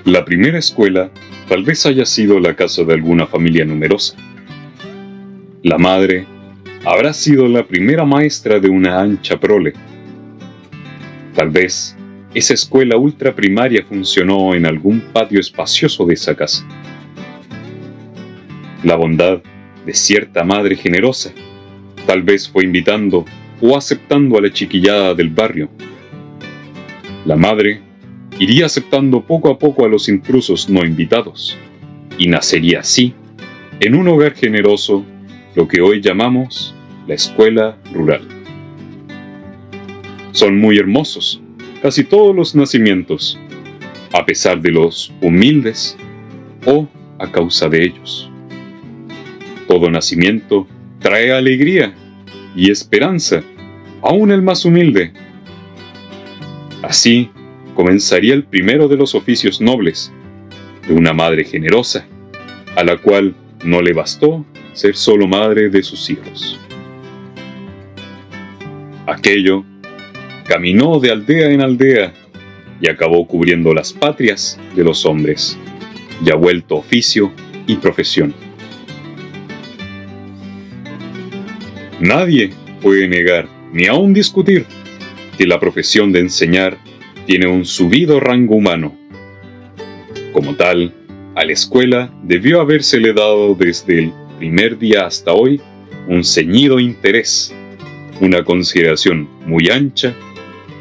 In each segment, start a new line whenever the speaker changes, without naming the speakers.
La primera escuela tal vez haya sido la casa de alguna familia numerosa. La madre habrá sido la primera maestra de una ancha prole. Tal vez esa escuela ultraprimaria funcionó en algún patio espacioso de esa casa. La bondad de cierta madre generosa tal vez fue invitando o aceptando a la chiquillada del barrio. La madre iría aceptando poco a poco a los intrusos no invitados, y nacería así, en un hogar generoso, lo que hoy llamamos la escuela rural. Son muy hermosos casi todos los nacimientos, a pesar de los humildes o a causa de ellos. Todo nacimiento trae alegría y esperanza, aún el más humilde. Así comenzaría el primero de los oficios nobles, de una madre generosa, a la cual no le bastó ser solo madre de sus hijos. Aquello caminó de aldea en aldea y acabó cubriendo las patrias de los hombres, ya vuelto oficio y profesión. Nadie puede negar, ni aun discutir, que la profesión de enseñar tiene un subido rango humano. Como tal, a la escuela debió habérsele dado desde el primer día hasta hoy un ceñido interés, una consideración muy ancha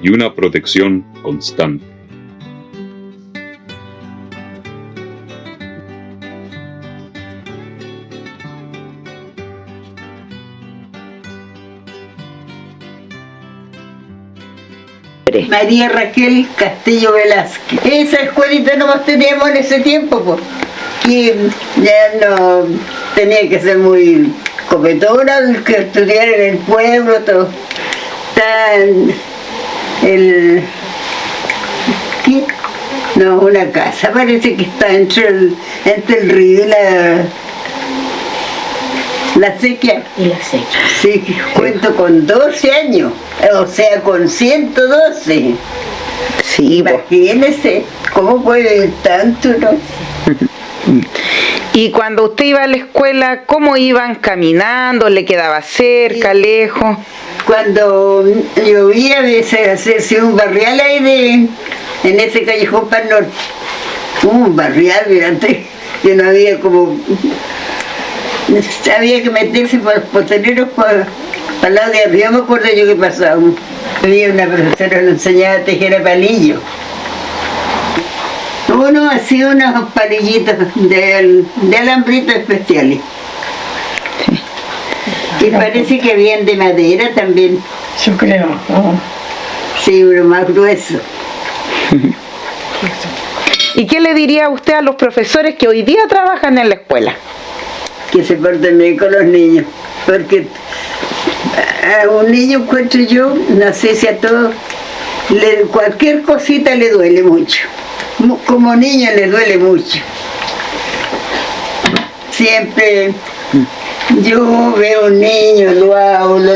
y una protección constante.
María Raquel Castillo Velázquez. Esa escuelita nomás teníamos en ese tiempo, pues. Y ya no tenía que ser muy copetona, que estudiar en el pueblo, todo. Está ¿qué? No, una casa, parece que está entre el río y la sequía.
Y la sequía.
Sí, cuento con 12 años, o sea, con 112.
Sí,
imagínese, ¿cómo puede ir tanto, no?
Y cuando usted iba a la escuela, ¿cómo iban caminando? ¿Le quedaba cerca, lejos?
Cuando llovía, se hacía un barrial ahí en ese callejón para el norte. Un barrial, mirante, que no había como... Había que meterse por los potreros para el lado de arriba. Me acuerdo yo que pasaba. Había una profesora que nos enseñaba a tejer a palillos. Uno hacía unos palillitos de alambritos especiales. Y parece que habían de madera también.
Yo creo.
Sí, uno más grueso.
¿Y qué le diría usted a los profesores que hoy día trabajan en la escuela?
Que se porten bien con los niños, porque a un niño, encuentro yo, no sé si a todos, cualquier cosita le duele mucho. Como niño le duele mucho. Siempre yo veo un niño, lo hablo,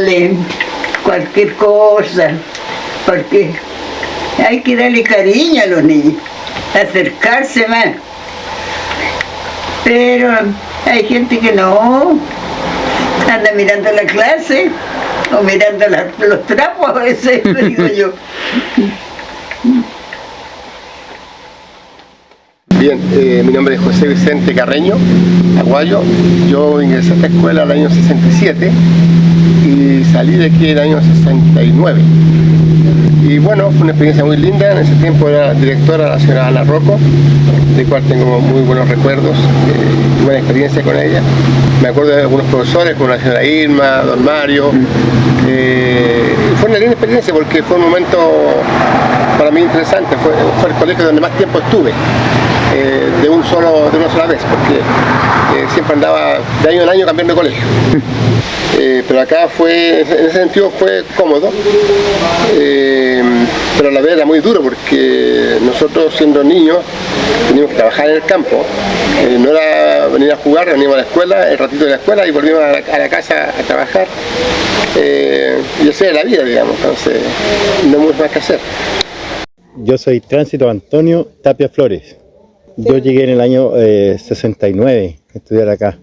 cualquier cosa, porque hay que darle cariño a los niños, acercarse más. Pero hay gente que no, anda mirando la clase o mirando los trapos a veces, digo yo.
Bien, mi nombre es José Vicente Carreño, Aguayo. Yo ingresé a esta escuela en el año 67 y salí de aquí en el año 69. Y bueno, fue una experiencia muy linda. En ese tiempo era directora la señora Ana Rocco, de cual tengo muy buenos recuerdos, buena experiencia con ella. Me acuerdo de algunos profesores, como la señora Irma, don Mario. Fue una linda experiencia porque fue un momento para mí interesante. Fue el colegio donde más tiempo estuve, de una sola vez, porque siempre andaba de año en año cambiando de colegio. Pero acá en ese sentido fue cómodo, pero a la vez era muy duro porque nosotros, siendo niños, teníamos que trabajar en el campo. No era venir a jugar, veníamos a la escuela, el ratito de la escuela y volvíamos a la casa a trabajar. Y esa era la vida, digamos, entonces no hay mucho más que hacer.
Yo soy Tránsito Antonio Tapia Flores.
Yo llegué en el año 69 a estudiar acá.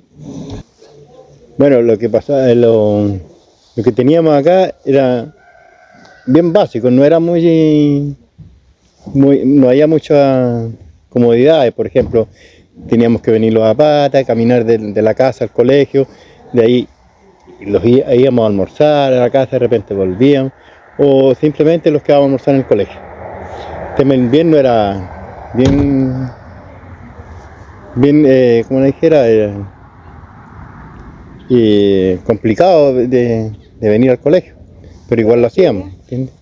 Bueno, lo que pasaba, lo que teníamos acá era bien básico, no era no había muchas comodidades. Por ejemplo, teníamos que venirlos a pata, caminar de la casa al colegio, de ahí íbamos a almorzar a la casa, de repente volvíamos, o simplemente los quedábamos a almorzar en el colegio. El tema del invierno era bien, como le dijera, complicado de venir al colegio, pero igual lo hacíamos, ¿entiendes?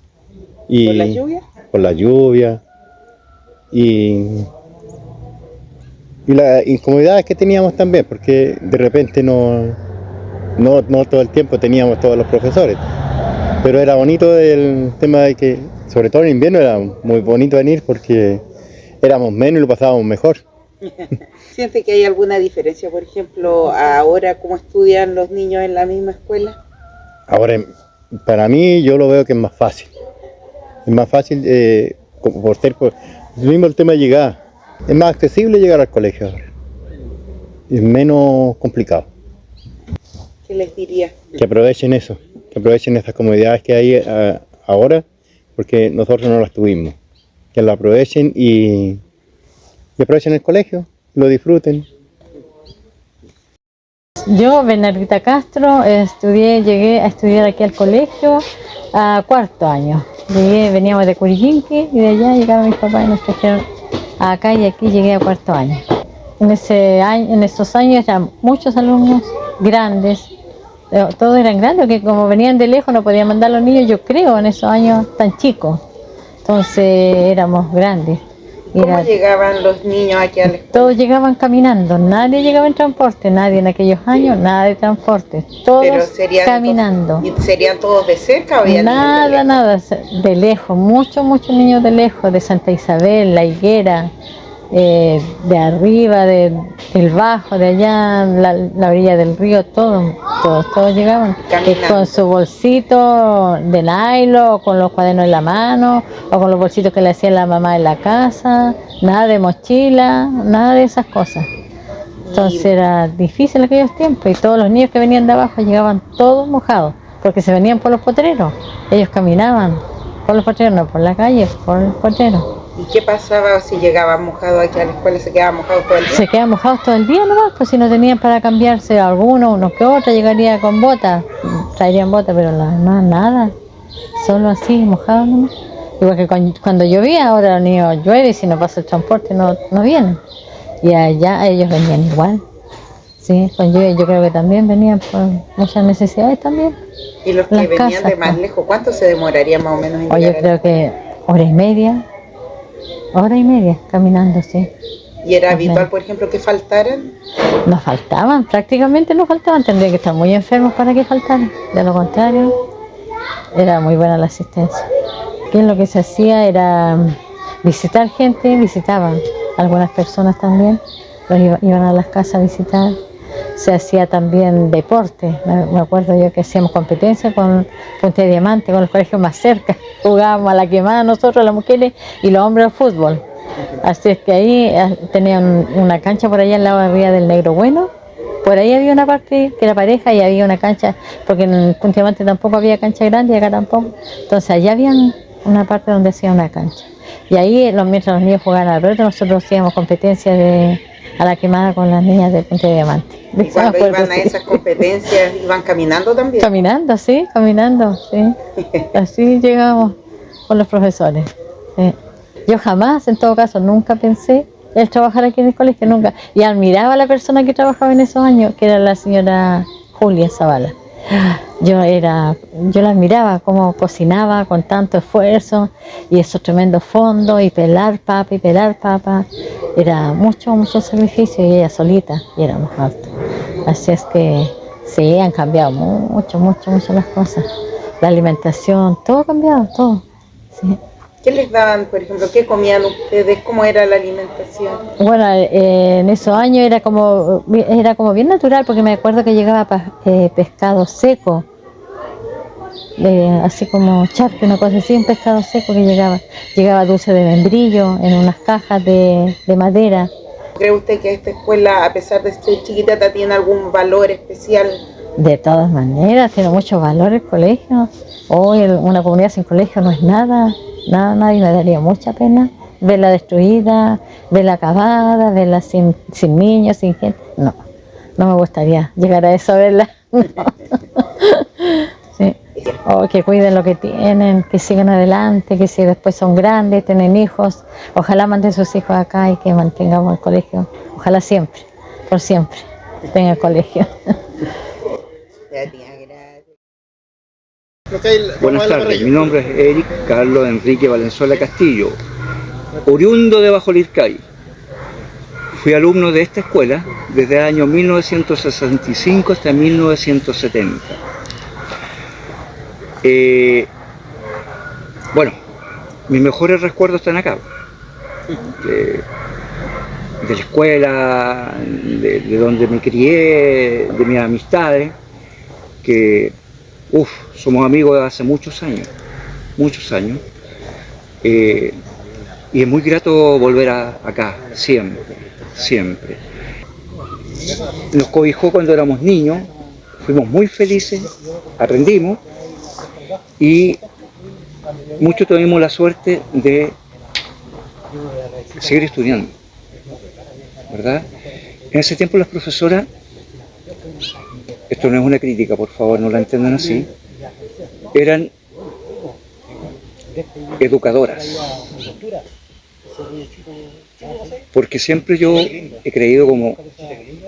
¿Por la lluvia?
Por la lluvia y las incomodidades que teníamos también, porque de repente no todo el tiempo teníamos todos los profesores, pero era bonito el tema de que, sobre todo en invierno, era muy bonito venir porque éramos menos y lo pasábamos mejor.
¿Siente que hay alguna diferencia, por ejemplo, ahora cómo estudian los niños en la misma escuela?
Ahora, para mí, yo lo veo que es más fácil. Es más fácil, por mismo el tema de llegar. Es más accesible llegar al colegio ahora. Es menos complicado.
¿Qué les diría?
Que aprovechen eso, que aprovechen esas comodidades que hay ahora, porque nosotros no las tuvimos. Que las aprovechen y aprovechen el colegio, lo disfruten.
Yo, Bernardita Castro, llegué a estudiar aquí al colegio a cuarto año. Veníamos de Curiyinqui y de allá llegaron mis papás y nos trajeron acá, y aquí llegué a cuarto año. En esos años eran muchos alumnos grandes, todos eran grandes, que como venían de lejos no podían mandar a los niños, yo creo, en esos años tan chicos. Entonces éramos grandes.
¿Cómo llegaban los niños aquí a la escuela?
Todos llegaban caminando, nadie llegaba en transporte, nadie en aquellos años, nada de transporte, todos caminando.
¿Y serían todos de cerca o había
nada, de lejos, muchos niños de lejos, de Santa Isabel, La Higuera, de arriba, del bajo, de allá, la orilla del río, todos llegaban con su bolsito de nylon, con los cuadernos en la mano, o con los bolsitos que le hacía la mamá en la casa, nada de mochila, nada de esas cosas. Entonces era difícil aquellos tiempos, y todos los niños que venían de abajo llegaban todos mojados, porque se venían por los potreros, ellos caminaban por los potreros, no por la calle, por los potreros.
¿Y qué pasaba si llegaban mojados aquí a la escuela? ¿Se quedaban mojados todo el día?
Se quedaban mojados todo el día nomás, pues si no tenían para cambiarse, algunos, unos que otros, llegaría con botas, traerían botas, pero no, nada, solo así, mojados nomás. Igual que cuando llovía, ahora los niños llueve y si no pasa el transporte no vienen. Y allá ellos venían igual. Sí, con lluvia yo creo que también venían por muchas necesidades también.
¿Y los que venían de más lejos, cuánto se demoraría más o menos en llegar?
Yo creo que hora y media caminando, sí.
¿Y era habitual, por ejemplo, que faltaran?
No faltaban, prácticamente no faltaban, tendrían que estar muy enfermos para que faltaran. De lo contrario, era muy buena la asistencia. Aquí lo que se hacía era visitar gente, visitaban algunas personas también, iban a las casas a visitar. Se hacía también deporte, me acuerdo yo que hacíamos competencia con Punta de Diamante, con los colegios más cerca, jugábamos a la quemada nosotros las mujeres y los hombres al fútbol. Así es que ahí tenían una cancha por allá al lado de arriba del Negro Bueno, por ahí había una parte que era pareja y había una cancha, porque en Punta de Diamante tampoco había cancha grande y acá tampoco, entonces allá había una parte donde hacía una cancha. Y ahí mientras los niños jugaban al pelota, nosotros hacíamos competencias a la quemada con las niñas de Punta de Diamante.
¿Y cuando iban a esas competencias, iban caminando también?
Caminando, sí. Así llegamos con los profesores. Sí. Yo jamás, en todo caso, nunca pensé en trabajar aquí en el colegio, nunca. Y admiraba a la persona que trabajaba en esos años, que era la señora Julia Zavala. Yo la admiraba, cómo cocinaba con tanto esfuerzo y esos tremendos fondos, y pelar papa, era mucho sacrificio, y ella solita, y éramos hartos. Así es que sí, han cambiado mucho las cosas, la alimentación, todo ha cambiado, todo. Sí.
¿Qué les daban, por ejemplo? ¿Qué comían ustedes? ¿Cómo era la alimentación?
Bueno, en esos años era como bien natural, porque me acuerdo que llegaba pescado seco, así como charque, una cosa así, un pescado seco que llegaba dulce de membrillo en unas cajas de madera.
¿Cree usted que esta escuela, a pesar de ser chiquitita, tiene algún valor especial?
De todas maneras, tiene mucho valor el colegio. Hoy una comunidad sin colegio no es nada, y me daría mucha pena verla destruida, verla acabada, verla sin niños, sin gente. No me gustaría llegar a eso, a verla. No. Sí. Que cuiden lo que tienen, que sigan adelante, que si después son grandes, tienen hijos, ojalá manden sus hijos acá y que mantengamos el colegio. Ojalá siempre, por siempre, tenga el colegio.
Buenas tardes, mi nombre es Eric Carlos Enrique Valenzuela Castillo, oriundo de Bajo Lircay. Fui alumno de esta escuela desde el año 1965 hasta 1970. Bueno, mis mejores recuerdos están acá, de la escuela, de donde me crié, de mis amistades, que somos amigos de hace muchos años, y es muy grato volver acá, siempre. Nos cobijó cuando éramos niños, fuimos muy felices, aprendimos, y muchos tuvimos la suerte de seguir estudiando, ¿verdad? En ese tiempo las profesoras, esto no es una crítica, por favor, no la entiendan así, eran educadoras. Porque siempre yo he creído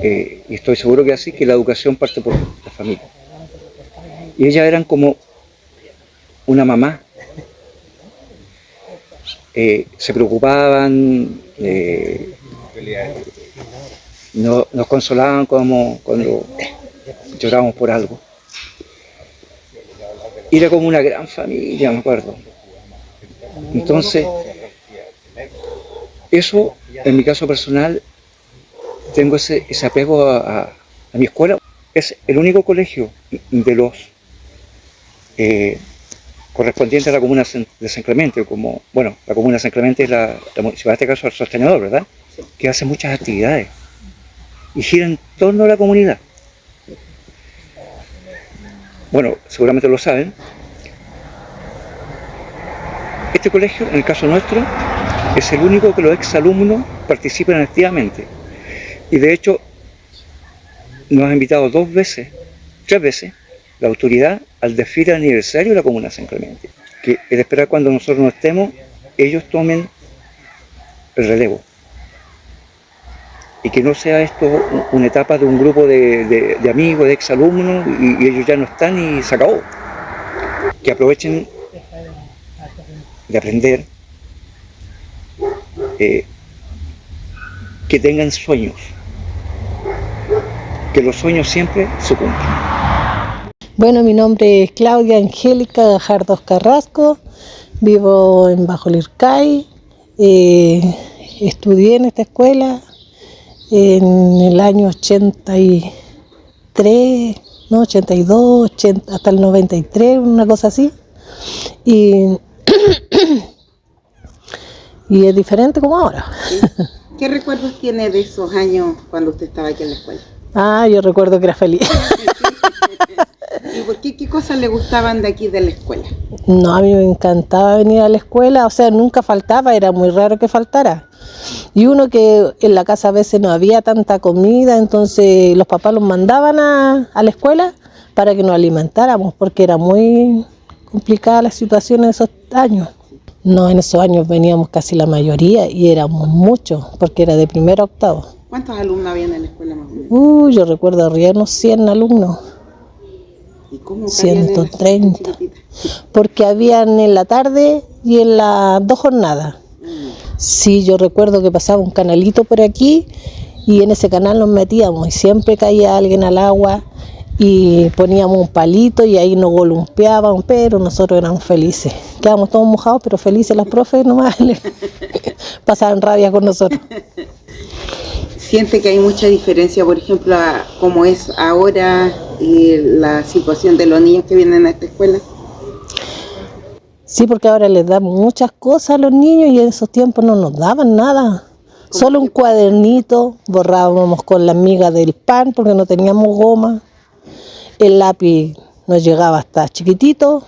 y estoy seguro que así, que la educación parte por la familia. Y ellas eran como una mamá. Se preocupaban, nos consolaban como cuando llorábamos por algo. Era como una gran familia, me acuerdo. Entonces, eso, en mi caso personal, tengo ese apego a mi escuela. Es el único colegio de los correspondientes a la comuna de San Clemente, la comuna de San Clemente es la municipalidad, en este caso el sostenedor, ¿verdad? Que hace muchas actividades y gira en torno a la comunidad. Bueno, seguramente lo saben. Este colegio, en el caso nuestro, es el único que los exalumnos participan activamente. Y de hecho, nos ha invitado 3 veces, la autoridad al desfile de aniversario de la comuna de San Clemente. Que es de esperar cuando nosotros no estemos, ellos tomen el relevo. Y que no sea esto una etapa de un grupo de amigos, de exalumnos, y ellos ya no están y se acabó. Que aprovechen de aprender, que tengan sueños, que los sueños siempre se cumplan.
Bueno, mi nombre es Claudia Angélica Gajardos Carrasco, vivo en Bajo Lircay, estudié en esta escuela en el año 83, no, 82, 80, hasta el 93, una cosa así, y es diferente como ahora.
¿Qué recuerdos tiene de esos años cuando usted estaba aquí en la escuela?
Yo recuerdo que era feliz.
¿Y por qué cosas le gustaban de aquí de la escuela?
No, a mí me encantaba venir a la escuela, o sea, nunca faltaba, era muy raro que faltara. Y uno que en la casa a veces no había tanta comida, entonces los papás los mandaban a la escuela para que nos alimentáramos, porque era muy complicada la situación en esos años. No, en esos años veníamos casi la mayoría y éramos muchos, porque era de primero a octavo.
¿Cuántos alumnos habían en la escuela más o menos?
Yo recuerdo había unos 100 alumnos.
¿Y cómo
130, porque habían en la tarde y en las 2 jornadas. Sí, yo recuerdo que pasaba un canalito por aquí y en ese canal nos metíamos y siempre caía alguien al agua y poníamos un palito y ahí nos golumpeaban, pero nosotros éramos felices. Quedábamos todos mojados, pero felices. Las profes nomás pasaban rabia con nosotros.
¿Siente que hay mucha diferencia, por ejemplo, a cómo es ahora la situación de los niños que vienen a esta escuela?
Sí, porque ahora les dan muchas cosas a los niños y en esos tiempos no nos daban nada. Solo un cuadernito, borrábamos con la miga del pan porque no teníamos goma. El lápiz nos llegaba hasta chiquitito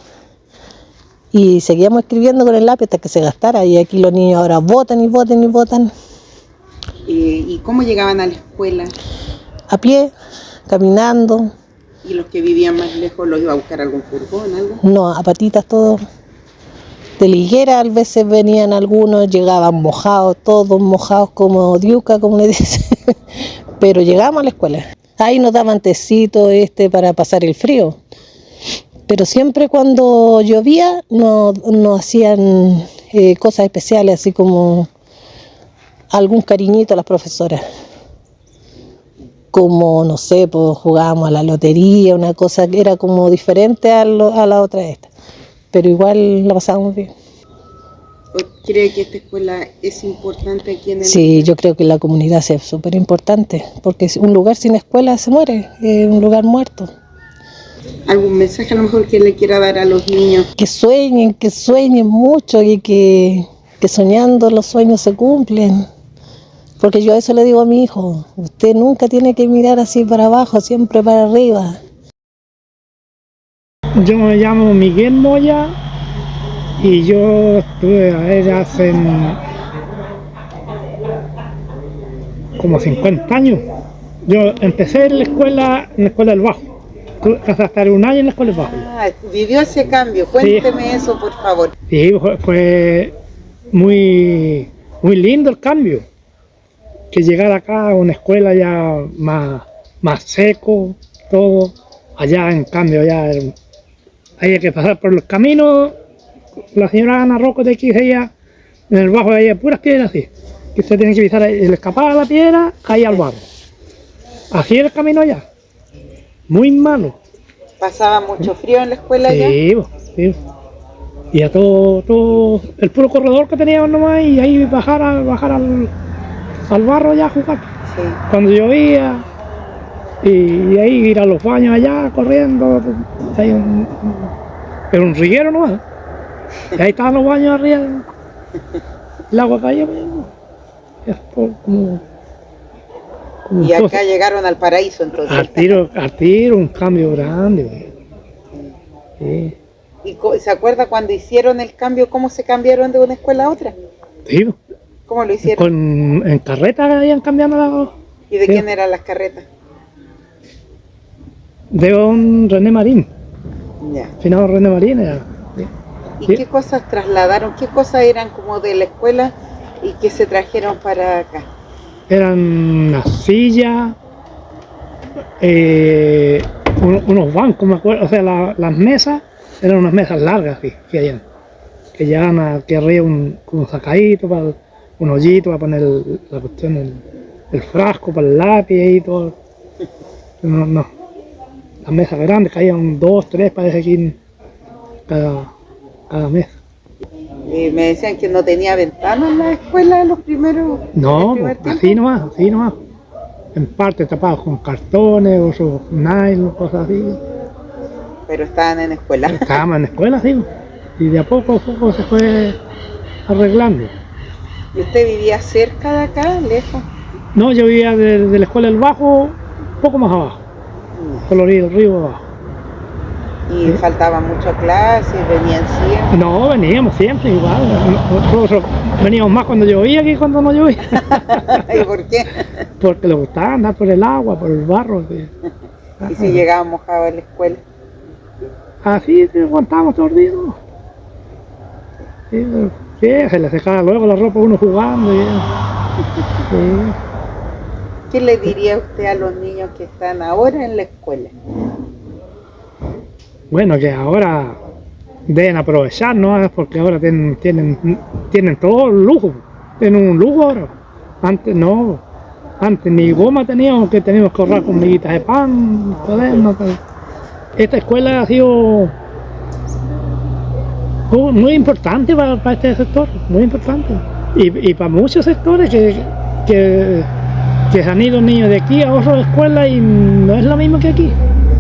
y seguíamos escribiendo con el lápiz hasta que se gastara. Y aquí los niños ahora botan y botan y botan.
¿Y cómo llegaban a la escuela?
A pie, caminando.
¿Y los que vivían más lejos los iba a buscar algún furgón, algo?
No, a patitas todo. De liguera a veces venían algunos, llegaban mojados, todos mojados como diuca, como le dicen. Pero llegamos a la escuela. Ahí nos daban tecito para pasar el frío. Pero siempre cuando llovía nos hacían cosas especiales, así como algún cariñito a las profesoras. Como, no sé, pues jugábamos a la lotería, una cosa que era como diferente a la otra esta. Pero igual la pasábamos bien.
¿Cree que esta escuela es importante aquí en el...
Sí, yo creo que la comunidad es súper importante, porque un lugar sin escuela se muere, es un lugar muerto.
¿Algún mensaje a lo mejor que le quiera dar a los niños?
Que sueñen mucho y que soñando los sueños se cumplen. Porque yo a eso le digo a mi hijo, usted nunca tiene que mirar así para abajo, siempre para arriba.
Yo me llamo Miguel Moya y yo estuve hace como 50 años. Yo empecé en la escuela del Bajo, hasta 1 año en la escuela del Bajo.
Vivió ese cambio, cuénteme eso por favor.
Sí, fue muy lindo el cambio, que llegar acá a una escuela ya más seco, todo. Allá en cambio ya había que pasar por los caminos. La señora Ana Rocco de aquí decía, en el Bajo había puras piedras así, que usted tiene que pisar ahí, el escapar a la piedra, caía al barro. Así era el camino allá, muy malo.
¿Pasaba mucho frío en la escuela allá?
Sí. Y a todo el puro corredor que teníamos nomás, y ahí bajar al barro allá a jugar.
Sí.
Cuando llovía, y ahí ir a los baños allá corriendo, era un riguero nomás. Y ahí estaban los baños arriba, el agua caía.
Y acá llegaron al paraíso entonces.
Al tiro, un cambio grande. Sí.
¿Y se acuerda cuando hicieron el cambio, cómo se cambiaron de una escuela a otra?
Sí.
¿Cómo lo hicieron?
En carretas habían cambiado.
¿Y de quién eran las carretas?
De un René Marín.
Ya.
Finado René Marín era.
¿Y qué cosas trasladaron? ¿Qué cosas eran como de la escuela y que se trajeron para acá?
Eran unas sillas, unos bancos, me acuerdo, o sea, las mesas eran unas mesas largas que llegaban aquí arriba un sacadito, un hoyito para poner la cuestión, el frasco para el lápiz y todo. No. Las mesas grandes, caían 2, 3, parece aquí cada mesa.
Me decían que no tenía ventanas en la escuela los primeros...
No, así nomás. En parte tapados con cartones, o nylon, cosas así.
Pero estaban en escuela.
Estábamos en escuela, sí. Y de a poco se fue arreglando.
¿Y usted vivía cerca de acá, lejos?
No, yo vivía de la escuela del Bajo, un poco más abajo. Por la orilla del río abajo.
¿Y faltaban muchas clases? ¿Venían siempre?
No, veníamos siempre igual. Nosotros veníamos más cuando llovía que cuando no llovía.
¿Y por qué?
Porque le gustaba andar por el agua, por el barro. Sí.
¿Y si llegaban mojados a la escuela?
Así aguantábamos todo el día, ¿no? Sí, se le secaba luego la ropa a uno jugando. Sí.
¿Qué le diría usted a los niños que están ahora en la escuela?
Bueno, que ahora deben aprovechar, ¿no? Porque ahora tienen todo el lujo, tienen un lujo ahora. Antes no, antes ni goma teníamos, que teníamos que ahorrar con miguitas de pan, cuadernos. Esta escuela ha sido muy importante para este sector, muy importante. Y para muchos sectores que se han ido niños de aquí a otras escuelas y no es lo mismo que aquí.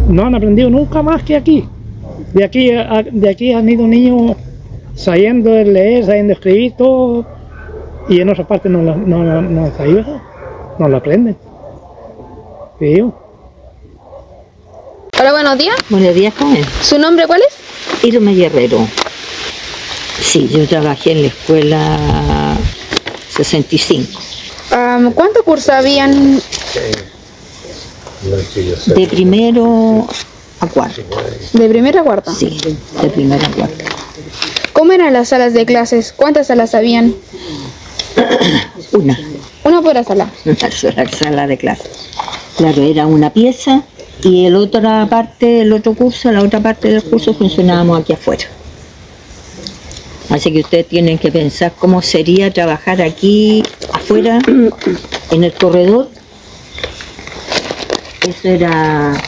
No han aprendido nunca más que aquí. De aquí han ido niños sabiendo leer, sabiendo escribir, todo, y en otras partes no se ayuda, no lo aprenden. ¿Sí?
Hola, buenos días.
Buenos días, joven.
¿Su nombre cuál es?
Irma Guerrero. Sí, yo trabajé en la escuela 65.
¿Cuántos cursos habían?
De primero a cuarto.
¿De primero a cuarto?
Sí, de primero a cuarto.
¿Cómo eran las salas de clases? ¿Cuántas salas habían?
Una.
Una por sala.
Una sola sala de clase. Claro, era una pieza y la otra parte del curso funcionábamos aquí afuera. Así que ustedes tienen que pensar cómo sería trabajar aquí afuera, en el corredor. Eso estaba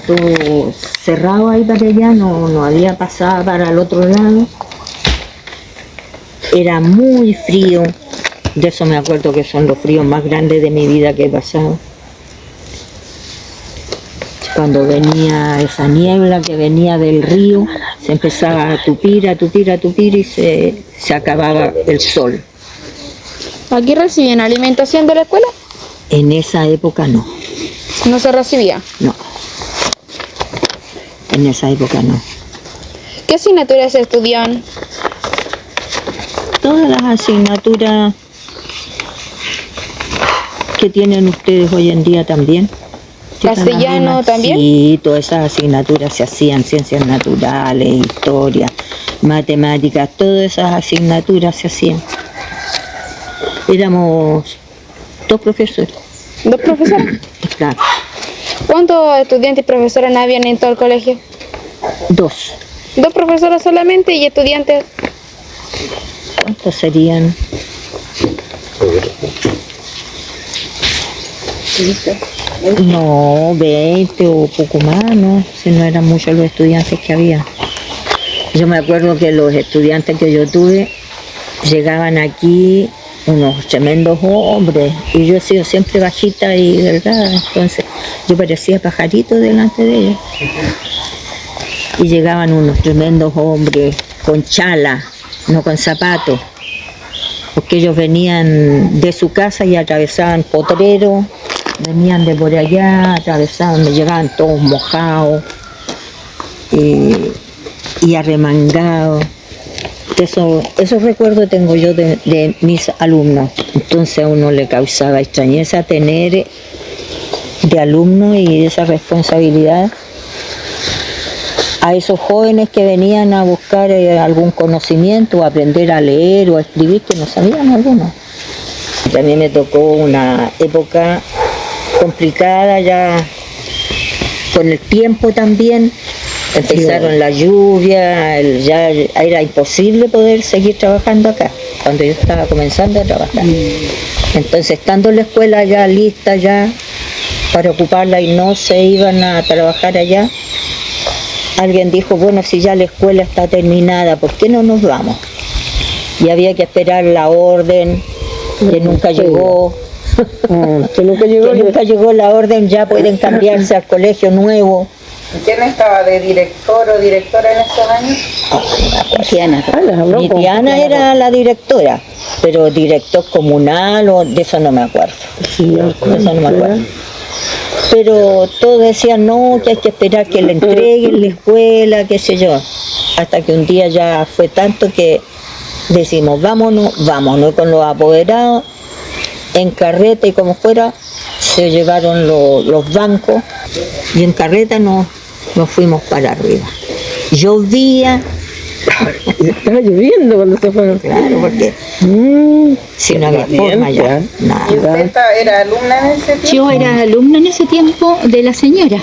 todo cerrado ahí para allá, no había pasado para el otro lado. Era muy frío, de eso me acuerdo que son los fríos más grandes de mi vida que he pasado. Cuando venía esa niebla que venía del río, se empezaba a tupir y se acababa el sol.
¿Aquí recibían alimentación de la escuela?
En esa época no.
¿No se recibía?
No. En esa época no.
¿Qué asignaturas se estudiaban?
Todas las asignaturas que tienen ustedes hoy en día también.
¿Castellano también?
Sí, todas esas asignaturas se hacían, ciencias naturales, historia, matemáticas, todas esas asignaturas se hacían. Éramos 2 profesores.
¿2 profesores?
Claro.
¿Cuántos estudiantes y profesores habían en todo el colegio?
2.
2 profesoras solamente y estudiantes.
¿Cuántos serían? No, 20 o poco más, ¿no? Si no eran muchos los estudiantes que había. Yo me acuerdo que los estudiantes que yo tuve llegaban aquí unos tremendos hombres y yo he sido siempre bajita y delgada, entonces yo parecía pajarito delante de ellos. Y llegaban unos tremendos hombres con chala, no con zapatos, porque ellos venían de su casa y atravesaban Potrero. Venían de por allá, atravesaban, me llegaban todos mojados y arremangados. Esos recuerdos tengo yo de mis alumnos. Entonces a uno le causaba extrañeza tener de alumno y esa responsabilidad a esos jóvenes que venían a buscar algún conocimiento, o aprender a leer o a escribir, que no sabían algunos. También me tocó una época complicada ya con el tiempo también. Empezaron la lluvia, ya era imposible poder seguir trabajando acá cuando yo estaba comenzando a trabajar. Entonces, estando la escuela ya lista ya para ocuparla y no se iban a trabajar allá, alguien dijo, bueno, si ya la escuela está terminada, ¿por qué no nos vamos? Y había que esperar la orden, que nunca llegó. Que nunca llegó la orden, ya pueden cambiarse al colegio nuevo.
¿Quién estaba de director o directora en esos años?
Diana. Diana era la directora, pero director comunal o de eso no me acuerdo. De eso no me acuerdo. Pero todos decían no, que hay que esperar que le entreguen la escuela, qué sé yo. Hasta que un día ya fue tanto que decimos vámonos con los apoderados en carreta y como fuera se llevaron los bancos y en carreta nos fuimos para arriba. Llovía.
Estaba lloviendo cuando se fueron.
Claro, porque si no había forma ya. Nada.
¿Y usted era alumna en ese tiempo?
Yo era alumna en ese tiempo de la señora.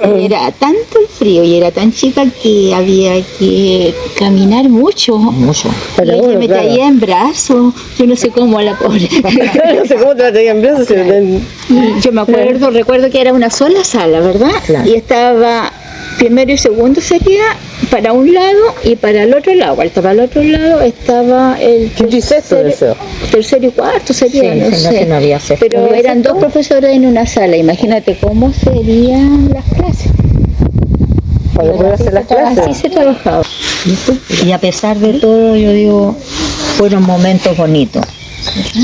Era tanto el frío y era tan chica que había que caminar mucho. Y ella me traía en brazos. Yo no sé cómo la pobre.
No sé cómo te la traía en brazos.
Y yo me recuerdo que era una sola sala, ¿verdad? Claro. Y estaba primero y segundo sería para un lado y para el otro lado. Para el otro lado estaba el tercero y cuarto sería,
sí,
no sé.
No había
pero
¿no
eran dos profesores en una sala. Imagínate cómo serían las clases.
para poder hacer las clases.
Así se trabajaba. Y a pesar de todo, yo digo, fueron momentos bonitos,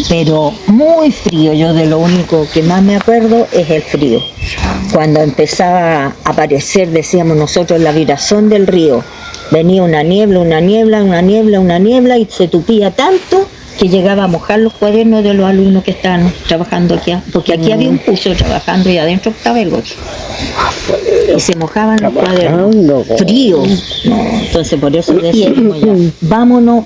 pero muy frío. Yo de lo único que más me acuerdo es el frío. Cuando empezaba a aparecer, decíamos nosotros, la virazón del río, venía una niebla y se tupía tanto que llegaba a mojar los cuadernos de los alumnos que estaban trabajando aquí, porque aquí había un curso trabajando y adentro estaba el otro. Y se mojaban los cuadernos, fríos. No, entonces por eso decíamos ya, vámonos.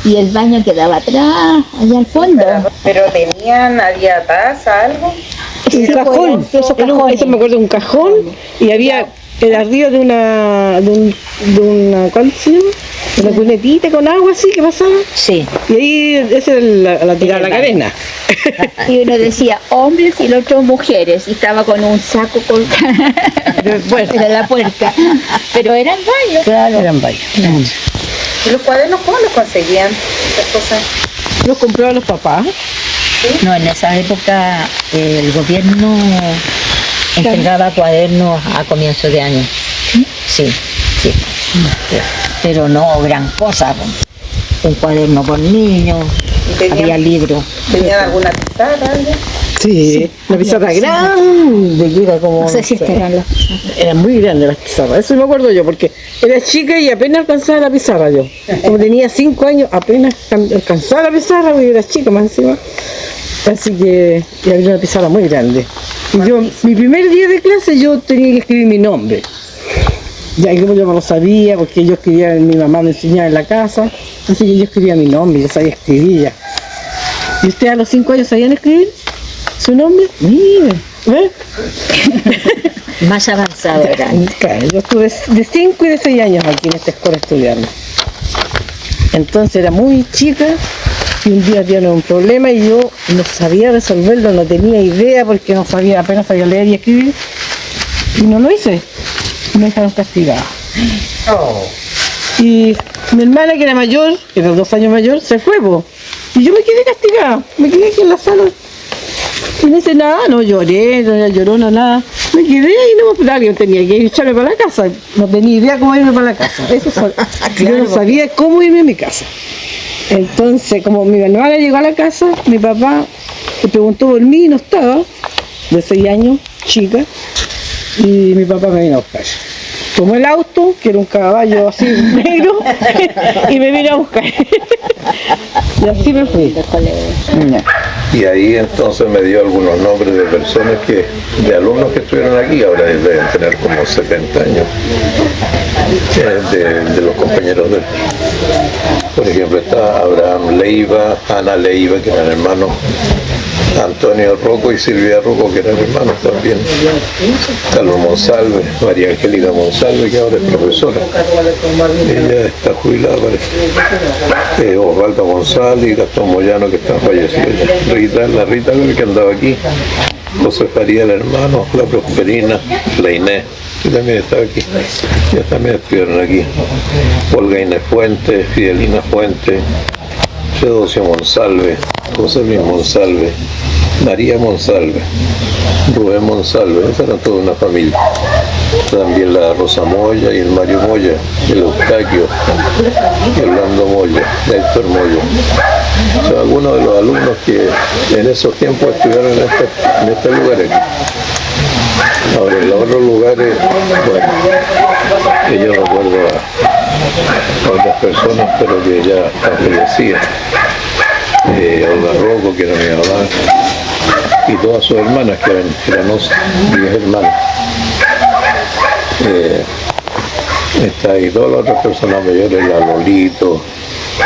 Y el baño quedaba atrás, allá al fondo.
Pero tenían, había taza, algo.
Un cajón, eso me acuerdo, un cajón, y había arriba de una ¿cuál se llama? Una cunetita con agua así que pasaba.
Sí.
Y ahí esa era la tirada a la cadena.
Y uno decía hombres y el otro mujeres, y estaba con un saco colgado de la puerta. Pero eran baños.
Claro, eran baños.
¿Y los cuadernos cómo los conseguían? Esas cosas.
¿Los compraban los papás?
No, en esa época el gobierno entregaba cuadernos a comienzo de año. Sí. Pero no gran cosa. Un cuaderno por niños, había libros.
¿Tenían alguna pizarra?
Sí, una pizarra grande, que era como...
No sé si eran las pizarras.
Eran muy grandes las pizarras, eso me acuerdo yo, porque era chica y apenas alcanzaba la pizarra yo. Como tenía 5 años, apenas alcanzaba la pizarra, porque era chica más encima. Así que había una pizarra muy grande. Y yo, mi primer día de clase, yo tenía que escribir mi nombre. Ya como yo no lo sabía, porque yo escribía, mi mamá me enseñaba en la casa, así que yo escribía mi nombre, yo sabía escribir ya. ¿Y ustedes a los 5 años sabían escribir su nombre? Miren, ¿ves?
Más avanzado era.
Claro, yo estuve de 5 y de 6 años aquí en esta escuela estudiando. Entonces era muy chica y un día tuvieron un problema y yo no sabía resolverlo, no tenía idea porque no sabía, apenas sabía leer y escribir y no lo hice. Me dejaron castigada. Y mi hermana, que era mayor, que era 2 años mayor, se fue, y yo me quedé castigada, me quedé aquí en la sala. Y no hice nada, no lloré, no era llorona, nada. Me quedé ahí, no, pero alguien tenía que echarme para la casa. No tenía idea cómo irme para la casa. Eso fue. Yo no sabía cómo irme a mi casa. Entonces, como mi hermana llegó a la casa, mi papá le preguntó por mí y no estaba, de 6 años, chica. Y mi papá me vino a buscar. Tomó el auto, que era un caballo así negro, y me vino a buscar. Y así me fui.
Y ahí entonces me dio algunos nombres de personas de alumnos que estuvieron aquí, ahora deben tener como 70 años, de los compañeros de él. Por ejemplo, está Abraham Leiva, Ana Leiva, que eran hermanos, Antonio Rocco y Silvia Rocco, que eran hermanos también. Carlos Monsalve, María Angélica Monsalve, que ahora es profesora. Ella está jubilada, parece. Osvaldo González y Gastón Moyano, que están fallecidos. La Rita, que andaba aquí. José Faría, el hermano, la Prosperina, la Inés, que también estaba aquí. Ellas también estuvieron aquí. Olga Inés Fuentes, Fidelina Fuentes, Feodosia Monsalve, José Luis Monsalve, María Monsalve, Rubén Monsalve, esa era toda una familia. También la Rosa Moya y el Mario Moya, el Eustaquio, el Orlando Moya, Héctor Moya. O sea, algunos de los alumnos que en esos tiempos estuvieron en este lugar aquí. Ahora, en los otros lugares, bueno, que yo recuerdo a otras personas, pero que ya están fallecidas. Olga Rocco, que era mi mamá, y todas sus hermanas, que eran 10 hermanas. Está ahí todas las otras personas mayores, la Lolito,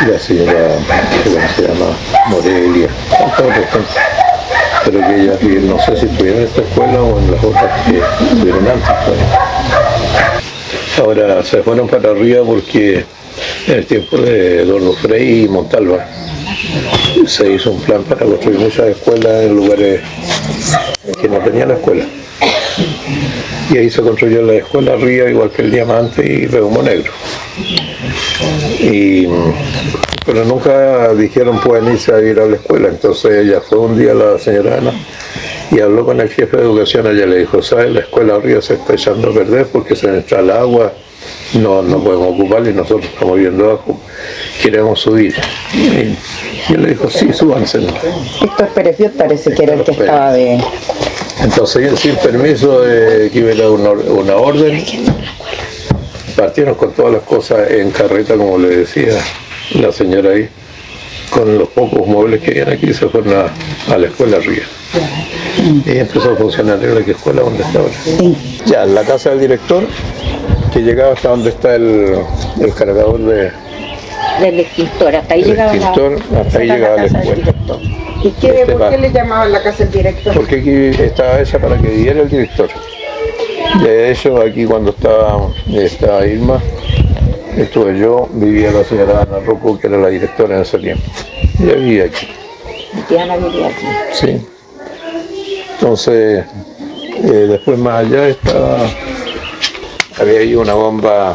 la señora, ¿cómo se llama? Morelia, tantas otras gente. Pero que ellas, no sé si estuvieron en esta escuela o en las otras que estuvieron antes. Pues. Ahora se fueron para arriba porque en el tiempo de Eduardo Frei y Montalva se hizo un plan para construir muchas escuelas en lugares que no tenían escuela. Y ahí se construyó la escuela arriba, igual que el Diamante y Reumo Negro. Pero nunca dijeron pueden irse a ir a la escuela. Entonces ella fue un día, la señora Ana, y habló con el jefe de educación allá, le dijo, ¿sabes? La escuela arriba se está echando a perder porque se entra el agua, no podemos ocuparla y nosotros estamos viendo abajo, queremos subir. Y él le dijo, sí, súbanse.
Víctor Pérez Fiot parece que era el que estaba de...
Entonces, sin permiso, que iba a dar una orden, partieron con todas las cosas en carreta, como le decía la señora ahí, con los pocos muebles que habían aquí, se fueron a la escuela arriba. Y empezó a funcionar en la escuela donde está ahora. Ya, en la casa del director, que llegaba hasta donde está el cargador
del extintor, hasta ahí llegaba
la escuela.
¿Y por qué le llamaban la casa del director?
Porque aquí estaba esa para que viviera el director. De hecho, aquí cuando estaba Irma, estuve yo, vivía la señora Ana Rocco, que era la directora en ese tiempo. Ella vivía aquí.
Diana vivía aquí.
Sí. Entonces, después más allá había ahí una bomba,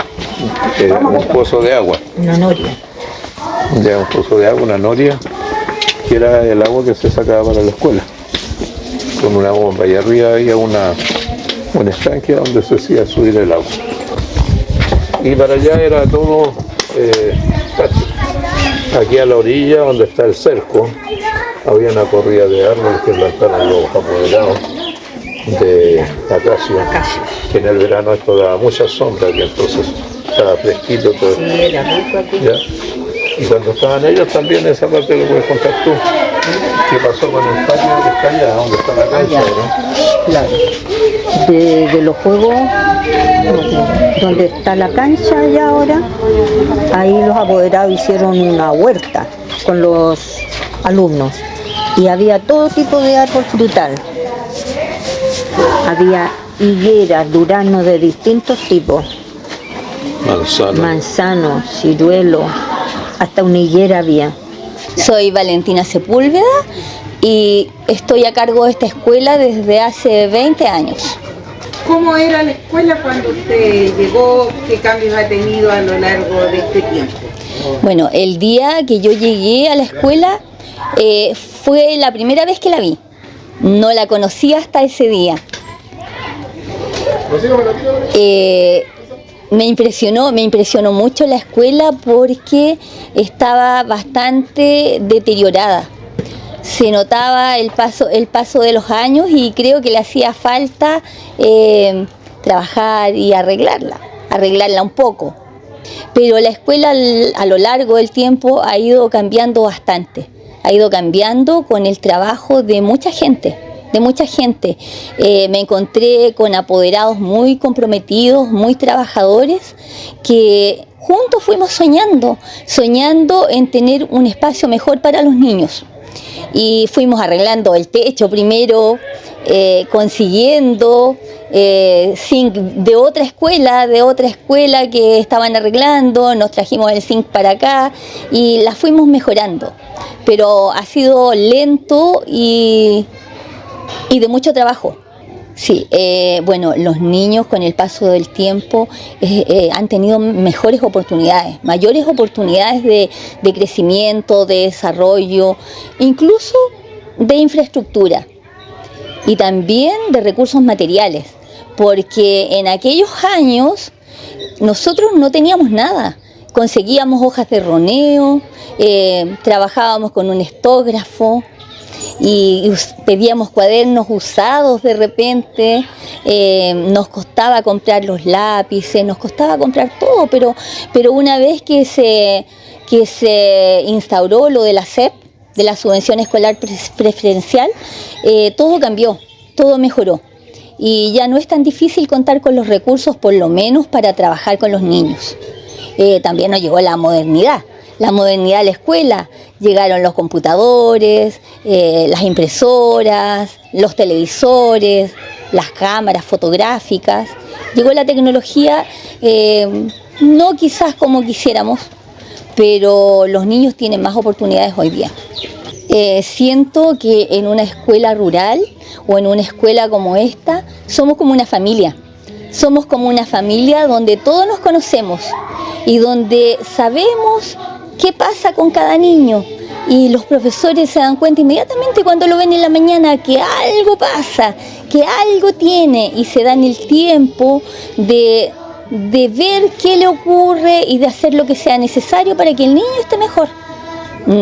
un pozo de agua.
Una noria.
Ya, un pozo de agua, una noria, que era el agua que se sacaba para la escuela, con una bomba. Y arriba había un estanque donde se hacía subir el agua. Y para allá era todo, aquí a la orilla donde está el cerco, había una corrida de árboles que plantaron los apoderados de acacio, que en el verano esto daba mucha sombra, que entonces estaba fresquito todo.
Sí, era rico aquí.
¿Ya? Y cuando estaban ellos también, esa parte lo puedes contar tú. ¿Qué pasó con el patio que está allá, donde está la cancha, no?
Claro. De los juegos, donde está la cancha allá ahora, ahí los apoderados hicieron una huerta con los alumnos. Y había todo tipo de árbol frutal. Había higueras, duranos de distintos tipos. Manzano, ciruelo, hasta una higuera había.
Soy Valentina Sepúlveda y estoy a cargo de esta escuela desde hace 20 años.
¿Cómo era la escuela cuando usted llegó? ¿Qué cambios ha tenido a lo largo de este tiempo?
Bueno, el día que yo llegué a la escuela fue la primera vez que la vi. No la conocí hasta ese día. Me impresionó mucho la escuela porque estaba bastante deteriorada. Se notaba el paso de los años y creo que le hacía falta trabajar y arreglarla un poco. Pero la escuela a lo largo del tiempo ha ido cambiando bastante. Ha ido cambiando con el trabajo de mucha gente. Me encontré con apoderados muy comprometidos, muy trabajadores, que juntos fuimos soñando en tener un espacio mejor para los niños. Y fuimos arreglando el techo primero, consiguiendo zinc de otra escuela que estaban arreglando, nos trajimos el zinc para acá y la fuimos mejorando. Pero ha sido lento y de mucho trabajo. Sí, bueno, los niños con el paso del tiempo han tenido mejores oportunidades, mayores oportunidades de crecimiento, de desarrollo, incluso de infraestructura y también de recursos materiales, porque en aquellos años nosotros no teníamos nada. Conseguíamos hojas de roneo, trabajábamos con un estógrafo, y pedíamos cuadernos usados de repente, nos costaba comprar los lápices, nos costaba comprar todo, pero una vez que se instauró lo de la SEP, de la subvención escolar preferencial, todo cambió, todo mejoró. Y ya no es tan difícil contar con los recursos, por lo menos para trabajar con los niños. También nos llegó la modernidad a la escuela. Llegaron los computadores, las impresoras, los televisores, las cámaras fotográficas. Llegó la tecnología, no quizás como quisiéramos, pero los niños tienen más oportunidades hoy día. Siento que en una escuela rural o en una escuela como esta somos como una familia. Somos como una familia donde todos nos conocemos y donde sabemos qué pasa con cada niño y los profesores se dan cuenta inmediatamente cuando lo ven en la mañana que algo pasa, que algo tiene, y se dan el tiempo de ver qué le ocurre y de hacer lo que sea necesario para que el niño esté mejor.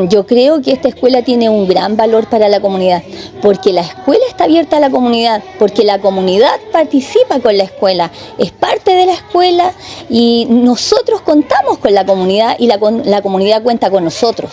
Yo creo que esta escuela tiene un gran valor para la comunidad, porque la escuela está abierta a la comunidad, porque la comunidad participa con la escuela, es parte de la escuela y nosotros contamos con la comunidad y la comunidad cuenta con nosotros.